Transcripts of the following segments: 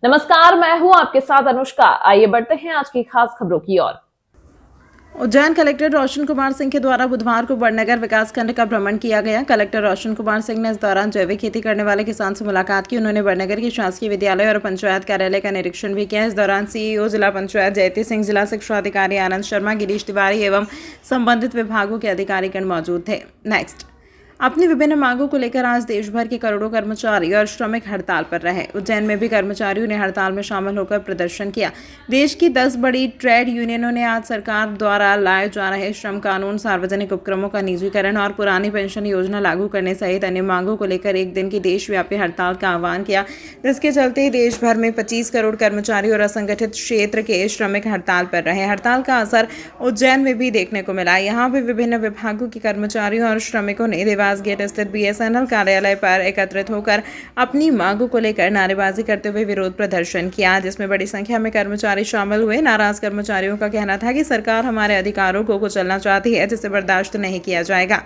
नमस्कार, मैं हूं आपके साथ अनुष्का। आइए बढ़ते हैं आज की खास खबरों की ओर। उज्जैन कलेक्टर रोशन कुमार सिंह के द्वारा बुधवार को बड़नगर विकासखंड का भ्रमण किया गया। कलेक्टर रोशन कुमार सिंह ने इस दौरान जैविक खेती करने वाले किसान से मुलाकात की। उन्होंने बड़नगर के शासकीय विद्यालय और पंचायत कार्यालय का निरीक्षण भी किया। इस दौरान सीईओ जिला पंचायत जयती सिंह, जिला शिक्षा अधिकारी आनंद शर्मा, गिरीश तिवारी एवं संबंधित विभागों के अधिकारीगण मौजूद थे। नेक्स्ट, अपनी विभिन्न मांगों को लेकर आज देश भर के करोड़ों कर्मचारी और श्रमिक हड़ताल पर रहे। उज्जैन में भी कर्मचारियों ने हड़ताल में शामिल होकर प्रदर्शन किया। देश की 10 बड़ी ट्रेड यूनियनों ने आज सरकार द्वारा लाए जा रहे श्रम कानून, सार्वजनिक उपक्रमों का निजीकरण और पुरानी पेंशन योजना लागू करने सहित अन्य मांगों को लेकर एक दिन की देशव्यापी हड़ताल का आह्वान किया, जिसके चलते देश भर में 25 करोड़ कर्मचारी और असंगठित क्षेत्र के श्रमिक हड़ताल पर रहे। हड़ताल का असर उज्जैन में भी देखने को मिला। यहाँ भी विभिन्न विभागों के कर्मचारियों और श्रमिकों ने देवास गेट स्थित बीएसएनएल कार्यालय पर एकत्रित होकर अपनी मांगों को लेकर नारेबाजी करते हुए विरोध प्रदर्शन किया, जिसमें बड़ी संख्या में कर्मचारी शामिल हुए। नाराज कर्मचारियों का कहना था कि सरकार हमारे अधिकारों को कुचलना चाहती है, जिसे बर्दाश्त नहीं किया जाएगा।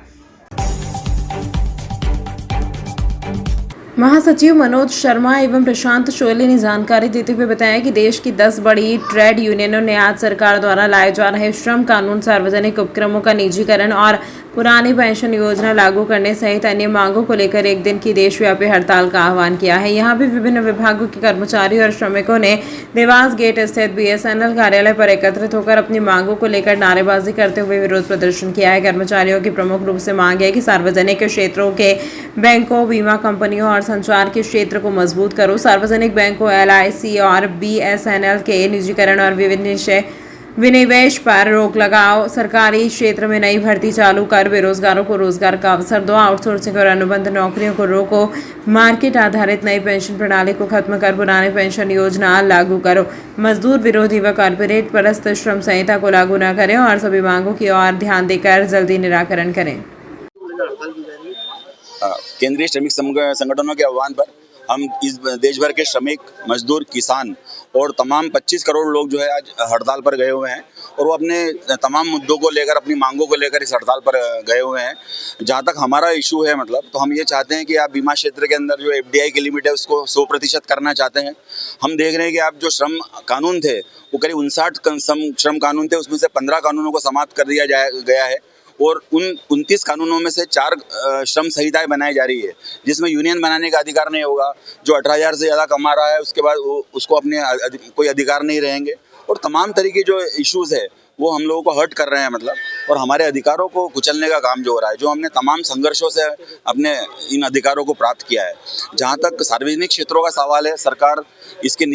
महासचिव मनोज शर्मा एवं प्रशांत शोले ने जानकारी देते हुए बताया कि देश की 10 बड़ी ट्रेड यूनियनों ने आज सरकार द्वारा लाए जा रहे श्रम कानून, सार्वजनिक उपक्रमों का निजीकरण और पुरानी पेंशन योजना लागू करने सहित अन्य मांगों को लेकर एक दिन की देशव्यापी हड़ताल का आह्वान किया है। यहाँ भी विभिन्न विभागों के कर्मचारी और श्रमिकों ने देवास गेट स्थित बीएसएनएल कार्यालय पर एकत्रित होकर अपनी मांगों को लेकर नारेबाजी करते हुए विरोध प्रदर्शन किया है। कर्मचारियों की प्रमुख रूप से मांग है कि सार्वजनिक क्षेत्रों के बैंकों, बीमा कंपनियों और संचार के क्षेत्र को मजबूत करो। सार्वजनिक बैंकों, एलआईसी और बीएसएनएल के निजीकरण और विनिवेश पर रोक लगाओ। सरकारी क्षेत्र में नई भर्ती चालू कर बेरोजगारों को रोजगार का अवसर दो। आउटसोर्सिंग और अनुबंध नौकरियों को रोको। मार्केट आधारित नई पेंशन प्रणाली को खत्म कर पुरानी पेंशन योजना लागू करो। मजदूर विरोधी व कॉर्पोरेट परस्त श्रम संहिता को लागू न करें और सभी मांगों की ओर ध्यान देकर जल्दी निराकरण करें। केंद्रीय श्रमिक संगठनों के आह्वान पर हम इस देश भर के श्रमिक, मजदूर, किसान और तमाम 25 करोड़ लोग जो है आज हड़ताल पर गए हुए हैं और वो अपने तमाम मुद्दों को लेकर, अपनी मांगों को लेकर इस हड़ताल पर गए हुए हैं। जहाँ तक हमारा इशू है तो हम ये चाहते हैं कि आप बीमा क्षेत्र के अंदर जो एफडीआई की लिमिट है उसको 100% करना चाहते हैं। हम देख रहे हैं कि आप जो श्रम कानून थे वो करीब 59 श्रम कानून थे, उसमें से 15 कानूनों को समाप्त कर दिया गया है और उन 29 कानूनों में से 4 श्रम संहिताएं बनाई जा रही है, जिसमें यूनियन बनाने का अधिकार नहीं होगा। जो 18,000 से ज़्यादा कमा रहा है उसके बाद उसको अपने कोई अधिकार नहीं रहेंगे और तमाम तरीके जो इश्यूज़ है वो हम लोगों को हर्ट कर रहे हैं और हमारे अधिकारों को कुचलने का काम जो हो रहा है, जो हमने तमाम संघर्षों से अपने इन अधिकारों को प्राप्त किया है। जहाँ तक सार्वजनिक क्षेत्रों का सवाल है, सरकार इसका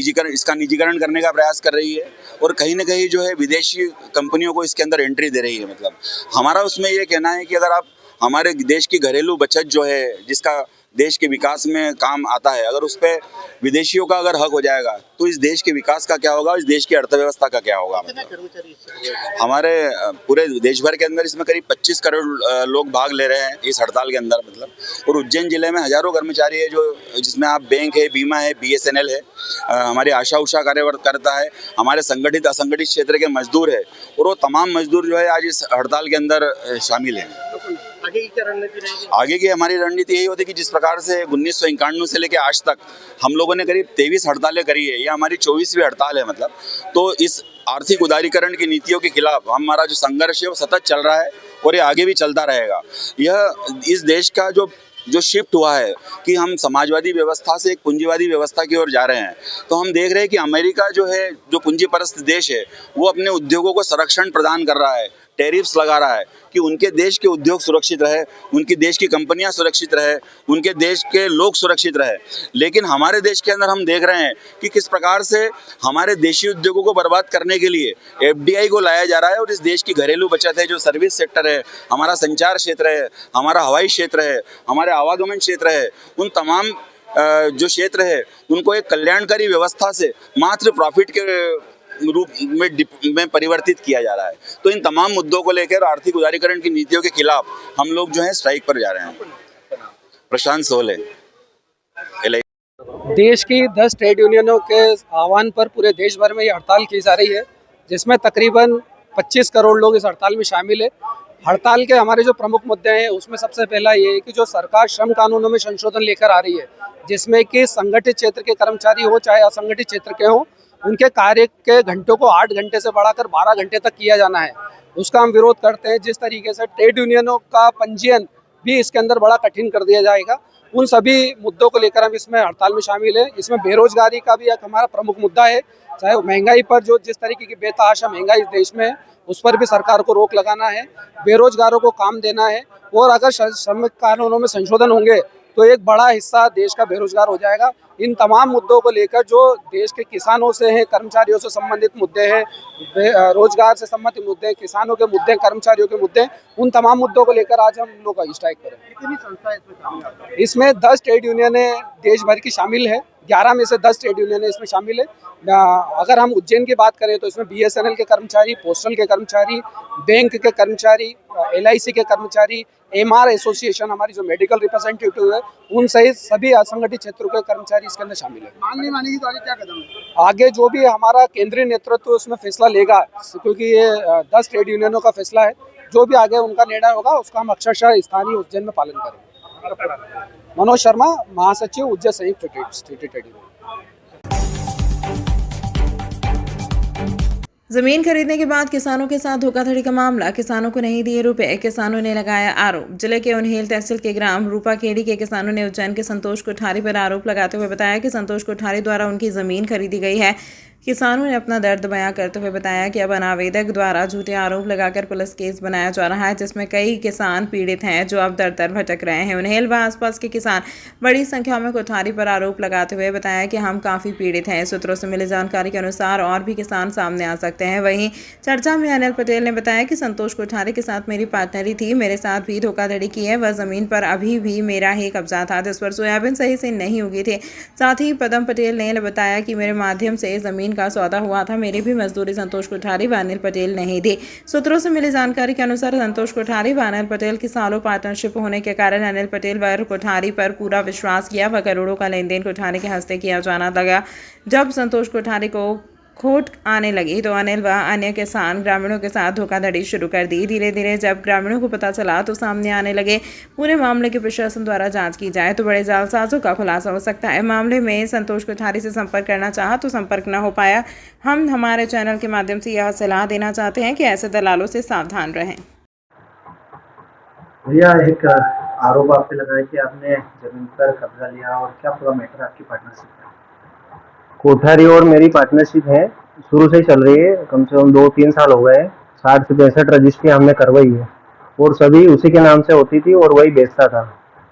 निजीकरण करने का प्रयास कर रही है और कहीं ना कहीं जो है विदेशी कंपनियों को इसके अंदर एंट्री दे रही है। हमारा उसमें ये कहना है कि अगर आप हमारे देश की घरेलू बचत जो है, जिसका देश के विकास में काम आता है, अगर उस पर विदेशियों का अगर हक हो जाएगा तो इस देश के विकास का क्या होगा, इस देश की अर्थव्यवस्था का क्या होगा। हमारे पूरे देश भर के अंदर इसमें करीब 25 करोड़ लोग भाग ले रहे हैं इस हड़ताल के अंदर और उज्जैन जिले में हजारों कर्मचारी है, जो जिसमें आप बैंक है, बीमा है, बीएसएनएल है, हमारी आशा उषा कार्यकर्ता है, हमारे संगठित असंगठित क्षेत्र के मजदूर है और वो तमाम मजदूर जो है आज इस हड़ताल के अंदर शामिल हैं। आगे की क्या रणनीति रहेगी? आगे की हमारी रणनीति यही होती है कि जिस प्रकार से 1991 से लेकर आज तक हम लोगों ने करीब 23 हड़तालें करी है, ये हमारी 24वीं हड़ताल है। तो इस आर्थिक उदारीकरण की नीतियों के खिलाफ हमारा जो संघर्ष है वो सतत चल रहा है और ये आगे भी चलता रहेगा। यह इस देश का जो शिफ्ट हुआ है कि हम समाजवादी व्यवस्था से एक पूंजीवादी व्यवस्था की ओर जा रहे हैं, तो हम देख रहे हैं कि अमेरिका जो है, जो पूंजीपरस्त देश है, वो अपने उद्योगों को संरक्षण प्रदान कर रहा है, टैरिफ्स लगा रहा है कि उनके देश के उद्योग सुरक्षित रहे, उनकी देश की कंपनियां सुरक्षित रहे, उनके देश के लोग सुरक्षित रहे। लेकिन हमारे देश के अंदर हम देख रहे हैं कि किस प्रकार से हमारे देशी उद्योगों को बर्बाद करने के लिए एफडीआई को लाया जा रहा है और इस देश की घरेलू बचत है, जो सर्विस सेक्टर है, हमारा संचार क्षेत्र है, हमारा हवाई क्षेत्र है, हमारे आवागमन क्षेत्र है, उन तमाम जो क्षेत्र है उनको एक कल्याणकारी व्यवस्था से मात्र प्रॉफिट के रूप में परिवर्तित किया जा रहा है। तो इन तमाम मुद्दों को लेकर आर्थिक उदारीकरण की नीतियों के खिलाफ हम लोग जो है स्ट्राइक पर जा रहे हैं। प्रशांत सोले। देश की 10 ट्रेड यूनियनों के आह्वान पर पूरे देश भर में ये हड़ताल की जा रही है, जिसमें तकरीबन 25 करोड़ लोग इस हड़ताल में शामिल है। हड़ताल के हमारे जो प्रमुख मुद्दे हैं उसमें सबसे पहला ये है कि जो सरकार श्रम कानूनों में संशोधन लेकर आ रही है, जिसमें कि संगठित क्षेत्र के कर्मचारी हो चाहे असंगठित क्षेत्र के हो, उनके कार्य के घंटों को 8 घंटे से बढ़ाकर 12 घंटे तक किया जाना है, उसका हम विरोध करते हैं। जिस तरीके से ट्रेड यूनियनों का पंजीयन भी इसके अंदर बड़ा कठिन कर दिया जाएगा, उन सभी मुद्दों को लेकर हम इसमें हड़ताल में शामिल है। इसमें बेरोजगारी का भी एक हमारा प्रमुख मुद्दा है, चाहे महंगाई पर जो जिस तरीके की बेतहाशा महंगाई इस देश में है उस पर भी सरकार को रोक लगाना है, बेरोजगारों को काम देना है, और अगर श्रमिक कानूनों में संशोधन होंगे तो एक बड़ा हिस्सा देश का बेरोजगार हो जाएगा। इन तमाम मुद्दों को लेकर जो देश के किसानों से हैं, कर्मचारियों से संबंधित मुद्दे हैं, रोजगार से संबंधित मुद्दे हैं, किसानों के मुद्दे, कर्मचारियों के मुद्दे, उन तमाम मुद्दों को लेकर आज हम लोग स्ट्राइक करेंगे। कितनी संस्था इसमें शामिल है? इसमें 10 ट्रेड यूनियनें देश भर की शामिल है, 11 में से 10 ट्रेड यूनियनें इसमें शामिल है। अगर हम उज्जैन की बात करें तो इसमें BSNL के कर्मचारी, पोस्टल के कर्मचारी, बैंक के कर्मचारी, LIC के कर्मचारी, MR एसोसिएशन हमारी जो मेडिकल रिप्रेजेंटेटिव है, उन सहित सभी असंगठित क्षेत्रों के कर्मचारी इसके अंदर शामिल है। मांग नहीं मानेगी तो आगे क्या कदम है? आगे जो भी हमारा केंद्रीय नेतृत्व उसमें फैसला लेगा, क्योंकि ये 10 ट्रेड यूनियनों का फैसला है, जो भी आगे उनका निर्णय होगा उसका हम अक्षरशः स्थानीय उज्जैन में पालन करेंगे। मनोज शर्मा, महासचिव उज्जैन संयुक्त ट्रेड यूनियन। जमीन खरीदने के बाद किसानों के साथ धोखाधड़ी का मामला, किसानों को नहीं दिए रुपए, किसानों ने लगाया आरोप। जिले के उन्हेल तहसील के ग्राम रूपाखेड़ी के किसानों ने उज्जैन के संतोष कोठारी पर आरोप लगाते हुए बताया कि संतोष कोठारी द्वारा उनकी जमीन खरीदी गई है। किसानों ने अपना दर्द बयां करते हुए बताया कि अब अनावेदक द्वारा झूठे आरोप लगाकर पुलिस केस बनाया जा रहा है, जिसमें कई किसान पीड़ित हैं जो अब दर दर भटक रहे हैं। उन्हेल व आसपास के किसान बड़ी संख्या में कोठारी पर आरोप लगाते हुए बताया कि हम काफ़ी पीड़ित हैं। सूत्रों से मिली जानकारी के अनुसार और भी किसान सामने आ सकते हैं। वहीं चर्चा में अनिल पटेल ने बताया कि संतोष कोठारी के साथ मेरी पार्टनरी थी, मेरे साथ भी धोखाधड़ी की है। वह जमीन पर अभी भी मेरा ही कब्जा था, जिस पर सोयाबीन सही से नहीं उगी थी। साथ ही पदम पटेल ने बताया कि मेरे माध्यम से जमीन का सौदा हुआ था, मेरी भी मजदूरी संतोष कोठारी व अनिल पटेल नहीं दी। सूत्रों से मिली जानकारी के अनुसार संतोष कोठारी व अनिल पटेल की सालों पार्टनरशिप होने के कारण अनिल पटेल व कोठारी पर पूरा विश्वास किया व करोड़ों का लेन देन कोठारी के हस्ते किया जाना लगा। जब संतोष कोठारी को खोट आने लगी तो अनिल व अन्य किसान ग्रामीणों के साथ धोखाधड़ी शुरू कर दी। धीरे धीरे जब ग्रामीणों को पता चला तो सामने आने लगे। पूरे मामले की प्रशासन द्वारा जांच की जाए तो बड़े जालसाजों का खुलासा हो सकता है। मामले में संतोष कोठारी से संपर्क करना चाहा तो संपर्क न हो पाया। हम हमारे चैनल के माध्यम से यह सलाह देना चाहते हैं कि ऐसे दलालों से सावधान रहें। भैया, एक आरोप आप पे लगा है कि आपने जमीन पर कब्जा लिया, और क्या पूरा मैटर आपकी पार्टनरशिप है? कोठारी और मेरी पार्टनरशिप है, शुरू से ही चल रही है। कम से कम 2-3 साल हो गए। 60 से 65 रजिस्ट्री हमने करवाई है और सभी उसी के नाम से होती थी और वही बेचता था।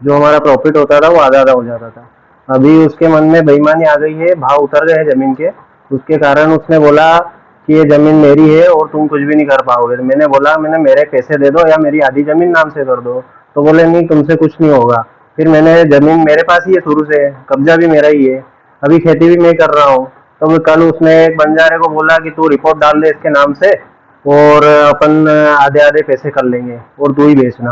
जो हमारा प्रॉफिट होता था वो आधा आधा हो जाता था। अभी उसके मन में बेईमानी आ गई है, भाव उतर गए जमीन के। उसके कारण उसने बोला कि ये जमीन मेरी है और तुम कुछ भी नहीं कर पाओगे। मैंने बोला मेरे पैसे दे दो या मेरी आधी जमीन नाम से कर दो। तो बोले नहीं, तुमसे कुछ नहीं होगा। फिर मैंने, जमीन मेरे पास ही है शुरू से, कब्जा भी मेरा ही है, अभी खेती भी मैं कर रहा हूँ। तो कल उसने एक बंजारे को बोला कि तू रिपोर्ट डाल दे इसके नाम से और अपन आधे आधे पैसे कर लेंगे और तू ही बेचना।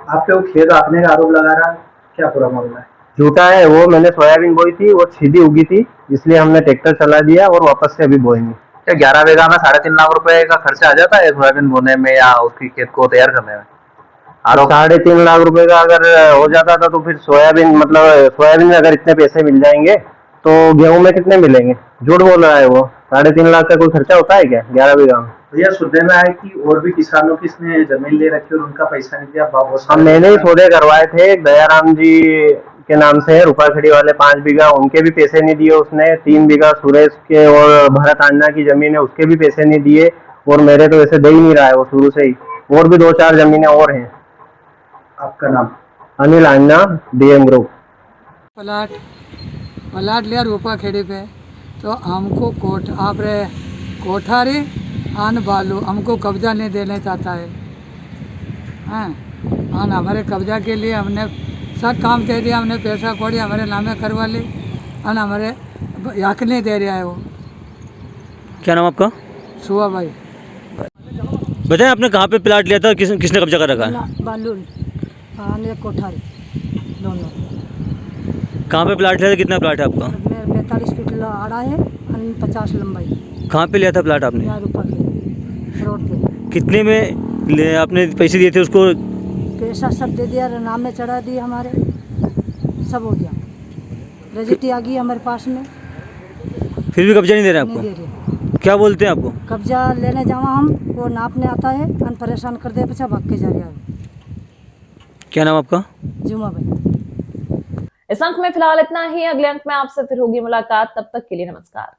आपके वो खेत आपने का आरोप लगा रहा, क्या पूरा मामला है? झूठा है वो। मैंने सोयाबीन बोई थी, वो सीधी उगी थी, इसलिए हमने ट्रैक्टर चला दिया और वापस से अभी बोएंगे। क्या 11 बीघा में 3.5 लाख रुपए का खर्चा आ जाता है सोयाबीन बोने में या उसकी खेत को तैयार करने में? 3.5 लाख रुपए का अगर हो जाता था तो फिर सोयाबीन में अगर इतने पैसे मिल जाएंगे तो गेहूं में कितने मिलेंगे? झूठ बोल रहा है वो। 3.5 लाख का कोई खर्चा होता है क्या 11 बीघा में? भैया, सुनने में आया कि और भी किसानों की इसने जमीन ले रखी और उनका पैसा नहीं दिया। हम मैंने ही सौदे करवाए थे। दयाराम जी के नाम से है, रूपाखेड़ी वाले 5 बीघा, उनके भी पैसे नहीं दिए उसने। 3 बीघा सुरेश के और भरत अन्ना की जमीन है, उसके भी पैसे नहीं दिए। और मेरे तो ऐसे दे ही नहीं रहा है वो शुरू से ही। और भी 2-4 जमीनें और हैं। आपका नाम? अनिल अन्ना, DM ग्रुप। प्लाट लिया रूपाखेड़ी पे, तो हमको कोठारी आन बालू हमको कब्जा नहीं देने चाहता है। हाँ, हमारे कब्जा के लिए हमने सब काम दे दिया, हमने पैसा कौड़ी हमारे नामे करवा ली और हमारे हक नहीं दे रहा है वो। क्या नाम आपका? सुहा भाई। बताएं, आपने कहाँ पे प्लाट लिया था, किसने कब्जा कर रखा है? बालू कोठारी दोनों। कहाँ पे प्लाट लिया था? कितना प्लाट है आपका? 45 फीट आड़ा है और 50 लंबाई। कहाँ पे लिया था प्लाट आपने? रोड पे। कितने में आपने पैसे दिए थे उसको? पैसा सब दे दिया, नाम में चढ़ा दिए, हमारे सब हो गया, रजिस्ट्री आ गई हमारे पास में। फिर भी कब्जा नहीं दे रहे नहीं आपको? दे रहे। क्या बोलते हैं आपको? कब्जा लेने जावा हम, वो नापने आता है, अन परेशान कर दे, पीछे भाग के जा रहा है। क्या नाम आपका? जुमा भाई। इस अंक में फिलहाल इतना ही। अगले अंक में आपसे फिर होगी मुलाकात, तब तक के लिए नमस्कार।